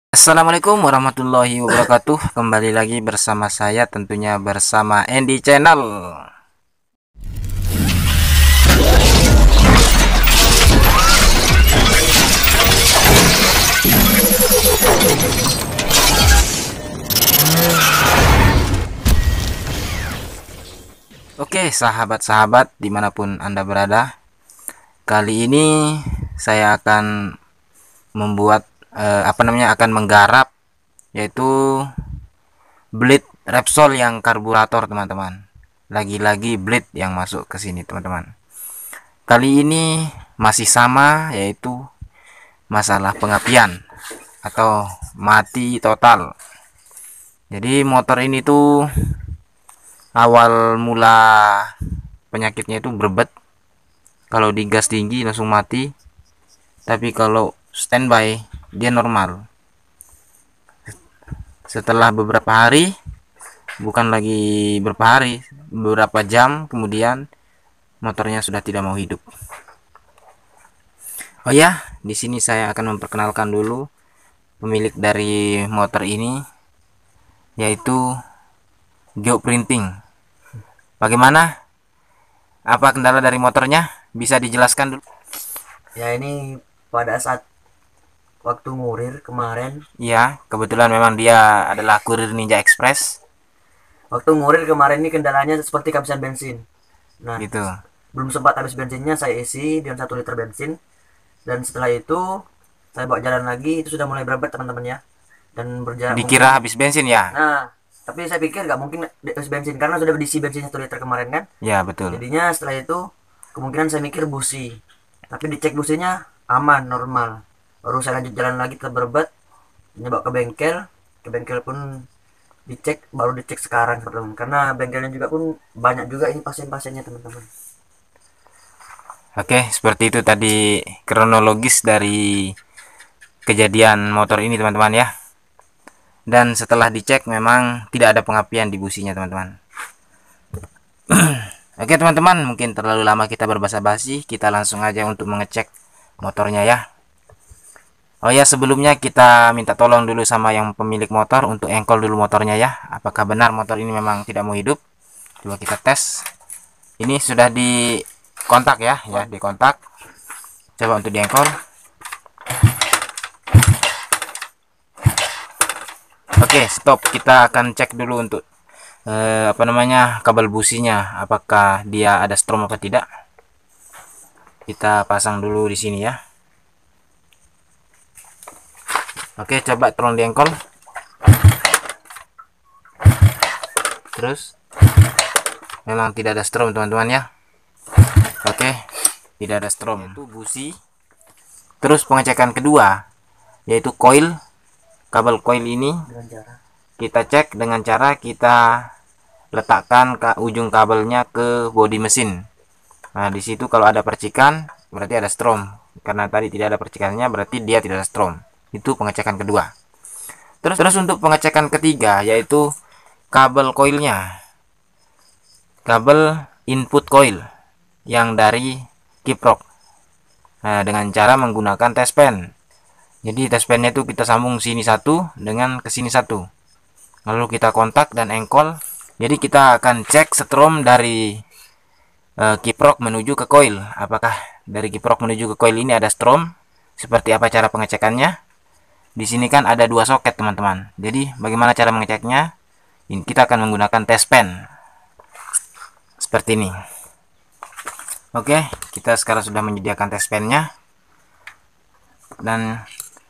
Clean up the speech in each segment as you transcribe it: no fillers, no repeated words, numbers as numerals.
Assalamualaikum warahmatullahi wabarakatuh. Kembali lagi bersama saya, tentunya bersama Andy Channel. Oke, sahabat-sahabat dimanapun Anda berada, kali ini saya akan membuat akan menggarap, yaitu bleed Repsol yang karburator, teman-teman. Lagi-lagi bleed yang masuk ke sini, teman-teman. Kali ini masih sama, yaitu masalah pengapian atau mati total. Jadi motor ini tuh awal mula penyakitnya itu berbet. Kalau digas tinggi langsung mati, tapi kalau standby dia normal. Setelah beberapa hari, bukan lagi beberapa hari, beberapa jam kemudian motornya sudah tidak mau hidup. Oh ya, di sini saya akan memperkenalkan dulu pemilik dari motor ini, yaitu Geoprinting. Bagaimana? Apa kendala dari motornya? Bisa dijelaskan dulu? Ya, ini pada saat waktu ngurir kemarin. Ya, kebetulan memang dia adalah kurir Ninja Express. Waktu ngurir kemarin ini kendalanya seperti kehabisan bensin. Nah, Gitu. belum sempat habis bensinnya saya isi dengan 1 liter bensin. Dan setelah itu saya bawa jalan lagi, itu sudah mulai berat teman-teman ya. Dan berjarak Dikira mungkin. habis bensin ya? Nah, tapi saya pikir nggak mungkin habis bensin karena sudah diisi bensin 1 liter kemarin kan. Ya, betul. Jadinya setelah itu kemungkinan saya mikir busi. Tapi dicek businya aman, normal. Baru saya lanjut jalan lagi tetap berbet, nyoba ke bengkel pun dicek, baru dicek sekarang teman-teman, karena bengkelnya juga pun banyak juga ini pasien-pasiennya teman-teman. Oke, seperti itu tadi kronologis dari kejadian motor ini, teman-teman ya. Dan setelah dicek memang tidak ada pengapian di businya, teman-teman. Oke, teman-teman, mungkin terlalu lama kita berbasa-basi, kita langsung aja untuk mengecek motornya ya. Oh ya, sebelumnya kita minta tolong dulu sama yang pemilik motor untuk engkol dulu motornya ya. Apakah benar motor ini memang tidak mau hidup? Coba kita tes. Ini sudah di kontak ya, di kontak. Coba untuk diengkol. Oke, stop. Kita akan cek dulu untuk kabel businya, apakah dia ada strom atau tidak. Kita pasang dulu di sini ya. Oke, coba tolong diengkol. Terus memang tidak ada strom, teman-teman ya. Oke, tidak ada strom. Itu busi. Terus pengecekan kedua, yaitu coil. Kabel coil ini kita cek dengan cara kita letakkan ke ujung kabelnya ke bodi mesin. Nah, di situ kalau ada percikan berarti ada strom. Karena tadi tidak ada percikannya berarti dia tidak ada strom. Itu pengecekan kedua. Terus untuk pengecekan ketiga, yaitu kabel coilnya. Kabel input coil yang dari kiprok. Nah, dengan cara menggunakan test pen. Jadi test pennya itu kita sambung sini satu dengan ke sini satu. Lalu kita kontak dan engkol. Jadi kita akan cek strom dari kiprok menuju ke coil. Apakah dari kiprok menuju ke coil ini ada strom? Seperti apa cara pengecekannya? Di sini kan ada dua soket, teman-teman. Jadi bagaimana cara mengeceknya? Ini kita akan menggunakan test pen. Seperti ini. Oke, kita sekarang sudah menyediakan test pennya. Dan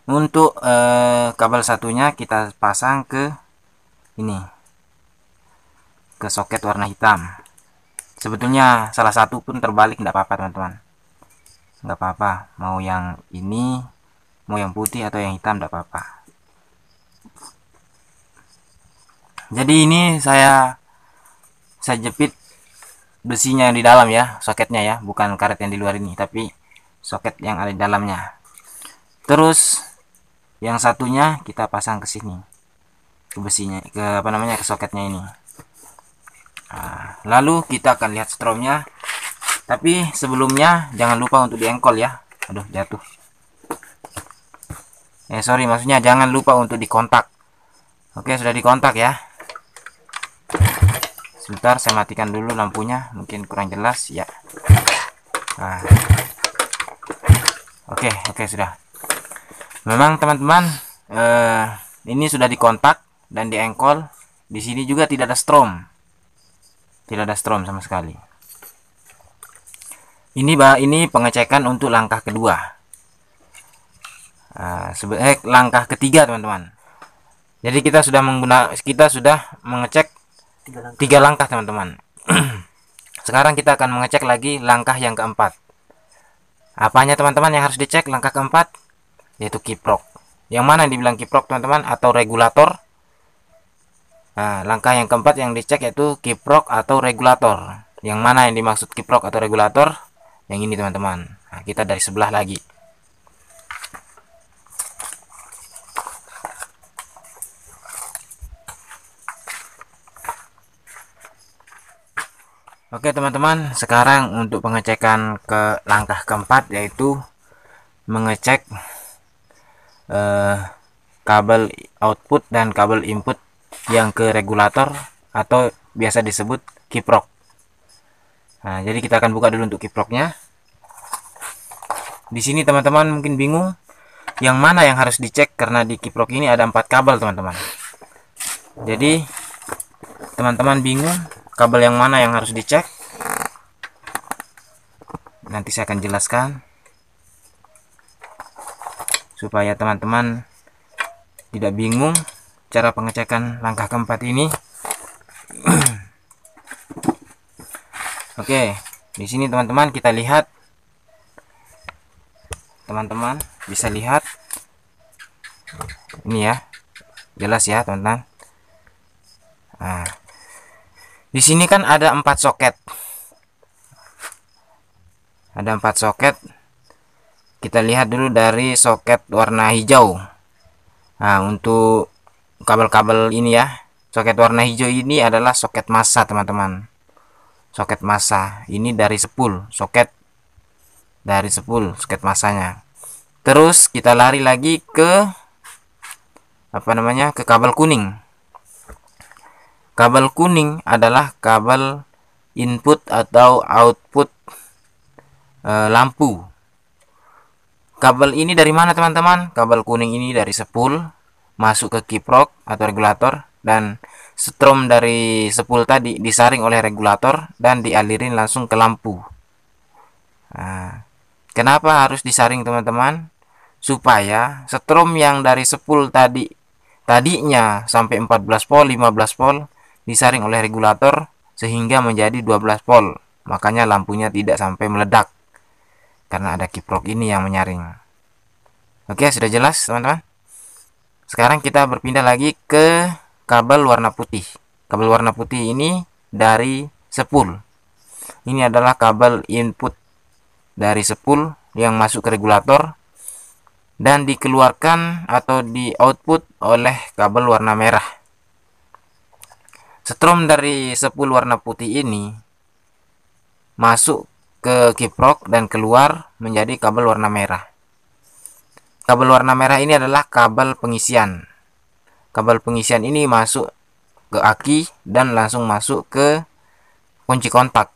untuk kabel satunya kita pasang ke ini, ke soket warna hitam. Sebetulnya salah satu pun terbalik tidak apa-apa, teman-teman. Nggak apa-apa, mau yang ini, mau yang putih atau yang hitam tidak apa-apa. Jadi ini saya jepit besinya yang di dalam ya, soketnya ya, bukan karet yang di luar ini, tapi soket yang ada di dalamnya. Terus yang satunya kita pasang ke sini, ke besinya, ke soketnya ini. Nah, lalu kita akan lihat stromnya. Tapi sebelumnya jangan lupa untuk diengkol ya. Aduh, jatuh. Sorry, maksudnya jangan lupa untuk dikontak. Oke, sudah dikontak ya. Sebentar, saya matikan dulu lampunya, mungkin kurang jelas ya. Nah. Oke, sudah. Memang teman-teman, ini sudah dikontak dan diengkol. Di sini juga tidak ada strom. Tidak ada strom sama sekali. Ini pengecekan untuk langkah kedua. Langkah ketiga, teman-teman. Jadi kita sudah mengecek 3 langkah, teman-teman. Sekarang kita akan mengecek lagi langkah yang keempat. Apanya, teman-teman, yang harus dicek langkah keempat? Yaitu kiprok. Yang mana yang dibilang kiprok, teman-teman, atau regulator? Nah, langkah yang keempat yang dicek yaitu kiprok atau regulator. Yang mana yang dimaksud kiprok atau regulator? Yang ini, teman-teman. Nah, kita dari sebelah lagi. Oke, teman-teman, sekarang untuk pengecekan ke langkah keempat yaitu mengecek kabel output dan kabel input yang ke regulator atau biasa disebut kiprok. Nah, jadi kita akan buka dulu untuk kiproknya. Di sini teman-teman mungkin bingung yang mana yang harus dicek karena di kiprok ini ada 4 kabel, teman-teman. Jadi teman-teman bingung kabel yang mana yang harus dicek. Nanti saya akan jelaskan supaya teman-teman tidak bingung cara pengecekan langkah keempat ini. Oke, di sini teman-teman kita lihat. Teman-teman bisa lihat ini ya, jelas ya, teman-teman. Nah, di sini kan ada 4 soket. Ada 4 soket. Kita lihat dulu dari soket warna hijau. Nah, untuk kabel-kabel ini ya, soket warna hijau ini adalah soket massa, teman-teman. Soket massa ini dari spool, soket dari spool, soket massanya. Terus kita lari lagi ke ke kabel kuning. Kabel kuning adalah kabel input atau output lampu. Kabel ini dari mana, teman-teman? Kabel kuning ini dari spool masuk ke kiprok atau regulator, dan strom dari spool tadi disaring oleh regulator dan dialirin langsung ke lampu. Nah, kenapa harus disaring, teman-teman? Supaya strom yang dari spool tadinya sampai 14 volt, 15 volt disaring oleh regulator sehingga menjadi 12 volt. Makanya lampunya tidak sampai meledak karena ada kiprok ini yang menyaring. Oke, sudah jelas, teman-teman. Sekarang kita berpindah lagi ke kabel warna putih. Kabel warna putih ini dari spool. Ini adalah kabel input dari spool yang masuk ke regulator dan dikeluarkan atau di output oleh kabel warna merah. Strom dari spool warna putih ini masuk ke kiprok dan keluar menjadi kabel warna merah. Kabel warna merah ini adalah kabel pengisian. Kabel pengisian ini masuk ke aki dan langsung masuk ke kunci kontak.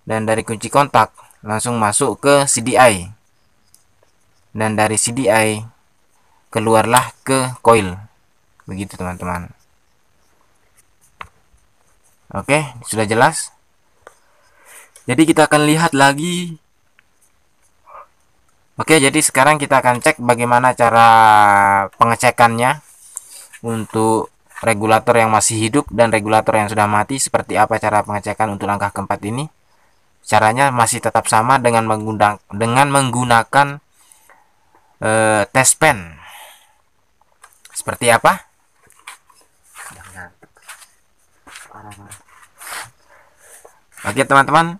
Dan dari kunci kontak langsung masuk ke CDI. Dan dari CDI keluarlah ke coil. Begitu, teman-teman. Oke, sudah jelas? Jadi kita akan lihat lagi. Oke, jadi sekarang kita akan cek bagaimana cara pengecekannya untuk regulator yang masih hidup dan regulator yang sudah mati. Seperti apa cara pengecekan untuk langkah keempat ini? Caranya masih tetap sama dengan menggunakan test pen. Seperti apa? Oke, teman-teman.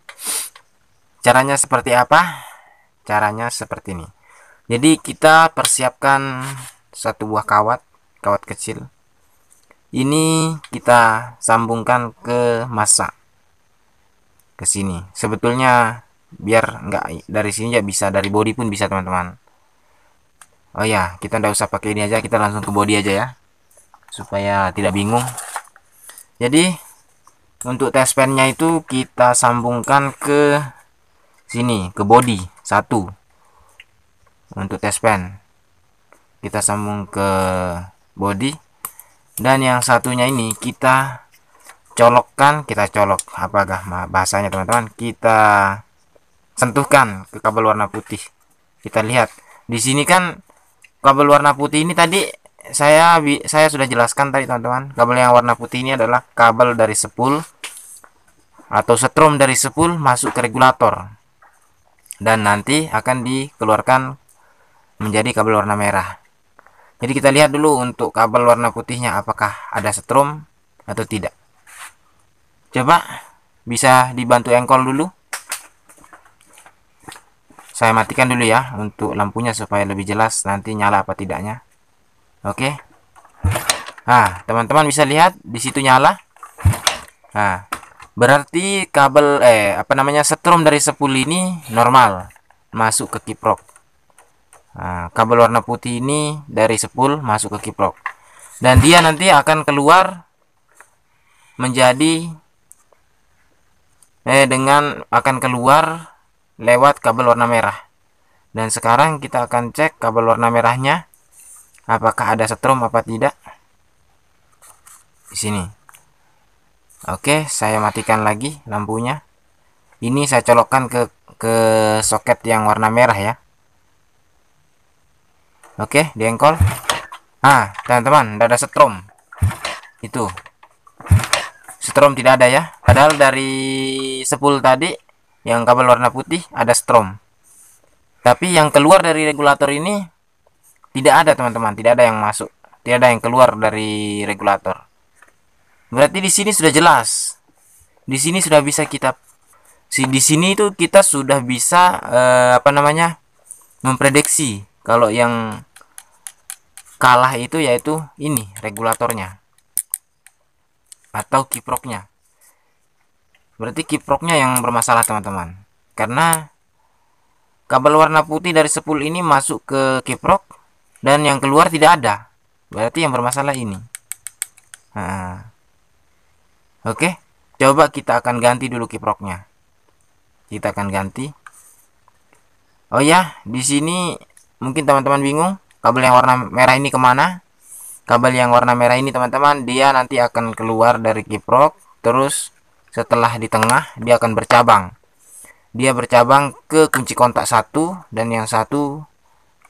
Caranya seperti apa? Caranya seperti ini. Jadi kita persiapkan satu buah kawat kecil. Ini kita sambungkan ke massa. Ke sini. Sebetulnya biar enggak dari sini ya bisa, dari body pun bisa, teman-teman. Oh ya, kita nggak usah pakai ini aja, kita langsung ke body aja ya, supaya tidak bingung. Jadi untuk test pen-nya itu kita sambungkan ke sini, ke body satu. Untuk test pen kita sambung ke body, dan yang satunya ini kita colokkan, apakah bahasanya teman-teman, kita sentuhkan ke kabel warna putih. Kita lihat di sini kan kabel warna putih ini tadi saya sudah jelaskan tadi teman-teman. Kabel yang warna putih ini adalah kabel dari spool atau setrum dari spool masuk ke regulator, dan nanti akan dikeluarkan menjadi kabel warna merah. Jadi kita lihat dulu untuk kabel warna putihnya apakah ada setrum atau tidak. Coba bisa dibantu engkol dulu. Saya matikan dulu ya untuk lampunya supaya lebih jelas nanti nyala apa tidaknya. Oke. Nah, teman-teman bisa lihat di situ nyala. Nah, berarti kabel setrum dari spool ini normal masuk ke kiprok. Nah, kabel warna putih ini dari spool masuk ke kiprok, dan dia nanti akan keluar menjadi akan keluar lewat kabel warna merah. Dan sekarang kita akan cek kabel warna merahnya apakah ada setrum apa tidak di sini. Oke, saya matikan lagi lampunya. Ini saya colokkan ke soket yang warna merah ya. Oke, diengkol. Nah, teman-teman, tidak ada setrum. Itu setrum tidak ada ya. Padahal dari spool tadi yang kabel warna putih ada setrum. Tapi yang keluar dari regulator ini tidak ada teman-teman, tidak ada yang masuk, tidak ada yang keluar dari regulator. Berarti di sini sudah jelas. Di sini sudah bisa kita di sini itu kita sudah bisa memprediksi kalau yang kalah itu yaitu ini regulatornya atau kiproknya. Berarti kiproknya yang bermasalah teman-teman, karena kabel warna putih dari spool ini masuk ke kiprok dan yang keluar tidak ada. Berarti yang bermasalah ini. Nah, oke, coba kita akan ganti dulu kiproknya. Kita akan ganti. Oh ya, di sini mungkin teman-teman bingung kabel yang warna merah ini kemana. Kabel yang warna merah ini teman-teman, dia nanti akan keluar dari kiprok, terus setelah di tengah dia akan bercabang. Dia bercabang ke kunci kontak satu dan yang satu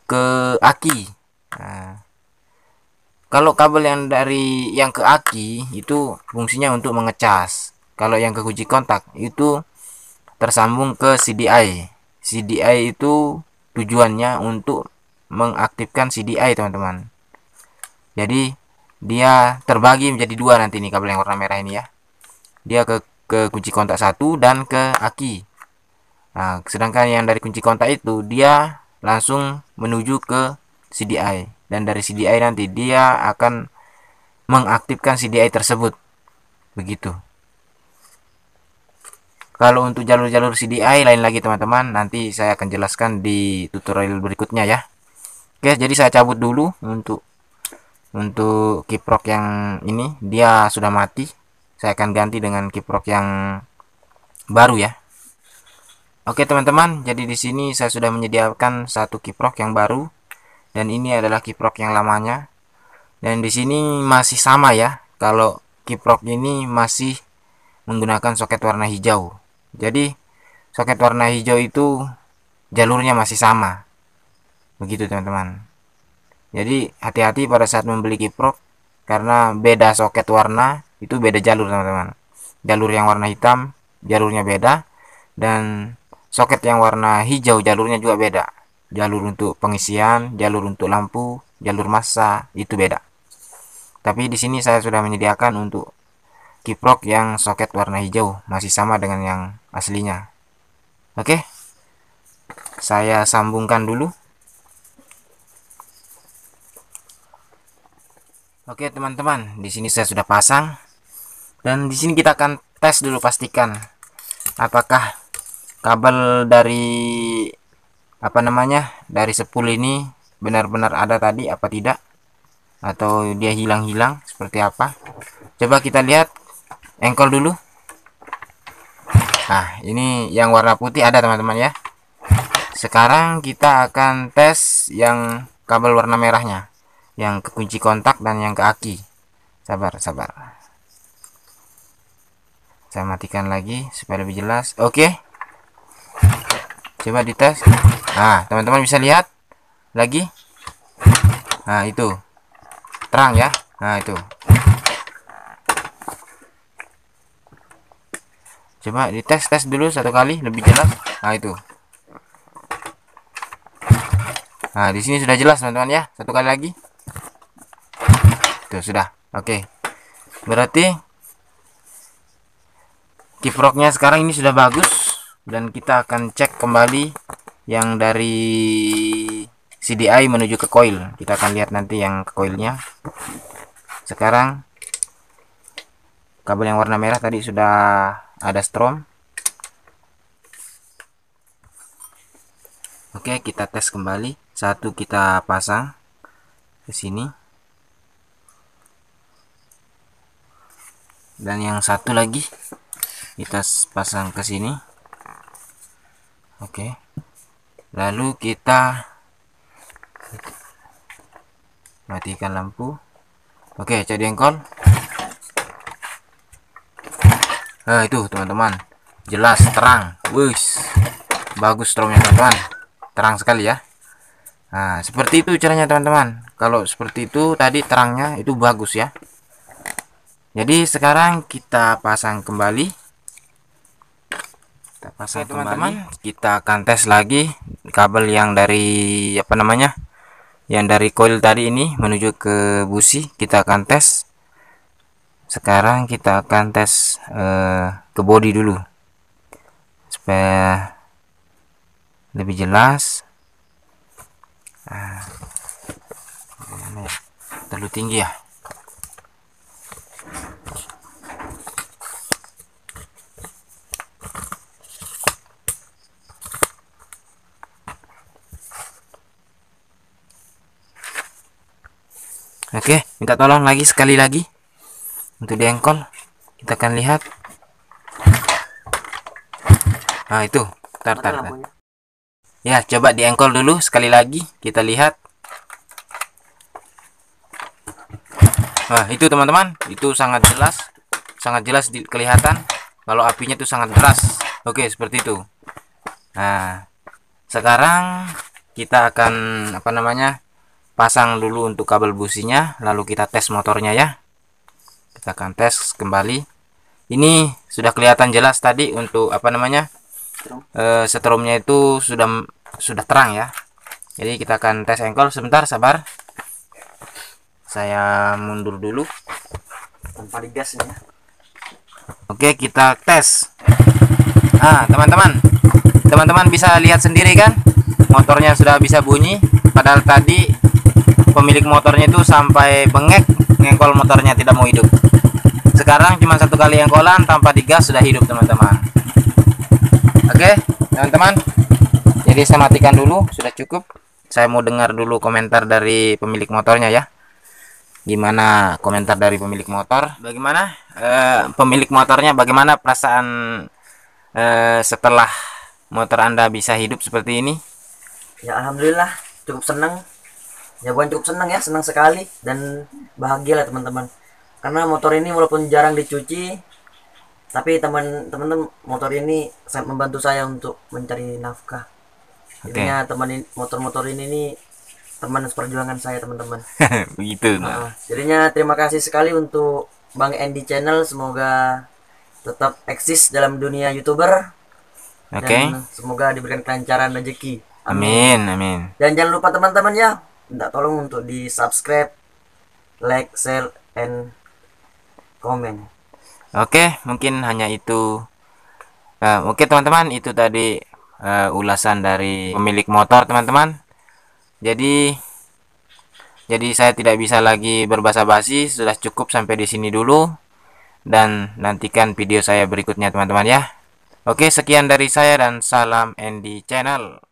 ke aki. Nah, kalau kabel yang ke aki itu fungsinya untuk mengecas. Kalau yang ke kunci kontak itu tersambung ke CDI. CDI itu tujuannya untuk mengaktifkan CDI teman-teman. Jadi dia terbagi menjadi dua nanti nih kabel yang warna merah ini ya. Dia ke kunci kontak satu dan ke aki. Nah, sedangkan yang dari kunci kontak itu dia langsung menuju ke CDI, dan dari CDI nanti dia akan mengaktifkan CDI tersebut. Begitu. Kalau untuk jalur-jalur CDI lain lagi teman-teman, nanti saya akan jelaskan di tutorial berikutnya ya. Oke, jadi saya cabut dulu untuk kiprok yang ini, dia sudah mati. Saya akan ganti dengan kiprok yang baru ya. Oke teman-teman, jadi di sini saya sudah menyediakan satu kiprok yang baru, dan ini adalah kiprok yang lamanya. Dan di sini masih sama ya. Kalau kiprok ini masih menggunakan soket warna hijau. Jadi soket warna hijau itu jalurnya masih sama. Begitu teman-teman. Jadi hati-hati pada saat membeli kiprok, karena beda soket warna itu beda jalur teman-teman. Jalur yang warna hitam jalurnya beda, dan soket yang warna hijau jalurnya juga beda. Jalur untuk pengisian, jalur untuk lampu, jalur massa itu beda. Tapi di sini saya sudah menyediakan untuk kiprok yang soket warna hijau masih sama dengan yang aslinya. Oke, saya sambungkan dulu. Oke teman-teman, di sini saya sudah pasang, dan di sini kita akan tes dulu, pastikan apakah kabel dari dari spool ini benar-benar ada tadi apa tidak, atau dia hilang-hilang seperti apa. Coba kita lihat engkol dulu. Nah, ini yang warna putih ada teman-teman ya. Sekarang kita akan tes yang kabel warna merahnya, yang ke kunci kontak dan yang ke aki. Sabar. Saya matikan lagi supaya lebih jelas. Oke. Coba dites. Nah, teman-teman bisa lihat lagi. Nah, itu. Terang ya. Nah, itu. Coba dites dulu satu kali lebih jelas. Nah, itu. Nah, di sini sudah jelas teman-teman ya. Satu kali lagi. Tuh, sudah. Oke. Berarti kiproknya sekarang ini sudah bagus, dan kita akan cek kembali yang dari CDI menuju ke coil. Kita akan lihat nanti yang ke coilnya. Sekarang kabel yang warna merah tadi sudah ada strom. Oke, kita tes kembali. Satu kita pasang ke sini, dan yang satu lagi kita pasang ke sini. Oke, lalu kita matikan lampu. Oke, jadi engkol. Nah, itu teman-teman, jelas terang. Wush, bagus stromnya teman-teman, terang sekali ya. Nah, seperti itu caranya teman-teman. Kalau seperti itu tadi terangnya itu bagus ya. Jadi sekarang kita pasang kembali. Kita pasang teman-teman. Kita akan tes lagi kabel yang dari apa namanya? Yang dari coil tadi ini menuju ke busi. Kita akan tes. Sekarang kita akan tes ke body dulu supaya lebih jelas. Terlalu tinggi ya. Oke, minta tolong lagi sekali lagi untuk diengkol. Kita akan lihat. Nah, itu tar. Ya, coba diengkol dulu sekali lagi, kita lihat. Nah, itu teman-teman, itu sangat jelas kelihatan kalau apinya itu sangat deras. Oke, seperti itu. Nah, sekarang kita akan apa namanya? Pasang dulu untuk kabel businya, lalu kita tes motornya ya. Kita akan tes kembali. Ini sudah kelihatan jelas tadi untuk apa namanya? Setrumnya itu sudah terang ya. Jadi kita akan tes engkol. Sebentar, sabar. Saya mundur dulu tanpa digas ya. Oke, kita tes. Nah, teman-teman bisa lihat sendiri kan, motornya sudah bisa bunyi. Padahal tadi pemilik motornya itu sampai bengek ngengkol, motornya tidak mau hidup. Sekarang cuma satu kali engkolan tanpa digas sudah hidup teman-teman. Oke teman-teman, jadi saya matikan dulu, sudah cukup. Saya mau dengar dulu komentar dari pemilik motornya ya. Gimana komentar dari pemilik motor? Bagaimana pemilik motornya? Bagaimana perasaan setelah motor Anda bisa hidup seperti ini? Ya alhamdulillah, cukup senang. Ya bukan cukup senang ya, senang sekali dan bahagia lah teman-teman. Karena motor ini walaupun jarang dicuci, tapi teman-teman motor ini sangat membantu saya untuk mencari nafkah. Jadinya motor-motor ini nih teman seperjuangan saya teman-teman. Begitu. Jadinya terima kasih sekali untuk Bang Andy Channel, semoga tetap eksis dalam dunia YouTuber. Dan semoga diberikan kelancaran rezeki. Amin. Dan jangan lupa teman-teman ya, minta tolong untuk di subscribe, like, share, and comment. Oke, mungkin hanya itu. Oke teman-teman, itu tadi ulasan dari pemilik motor teman-teman. Jadi saya tidak bisa lagi berbasa-basi, sudah cukup sampai di sini dulu. Dan nantikan video saya berikutnya teman-teman ya. Oke, sekian dari saya dan salam Andy Channel.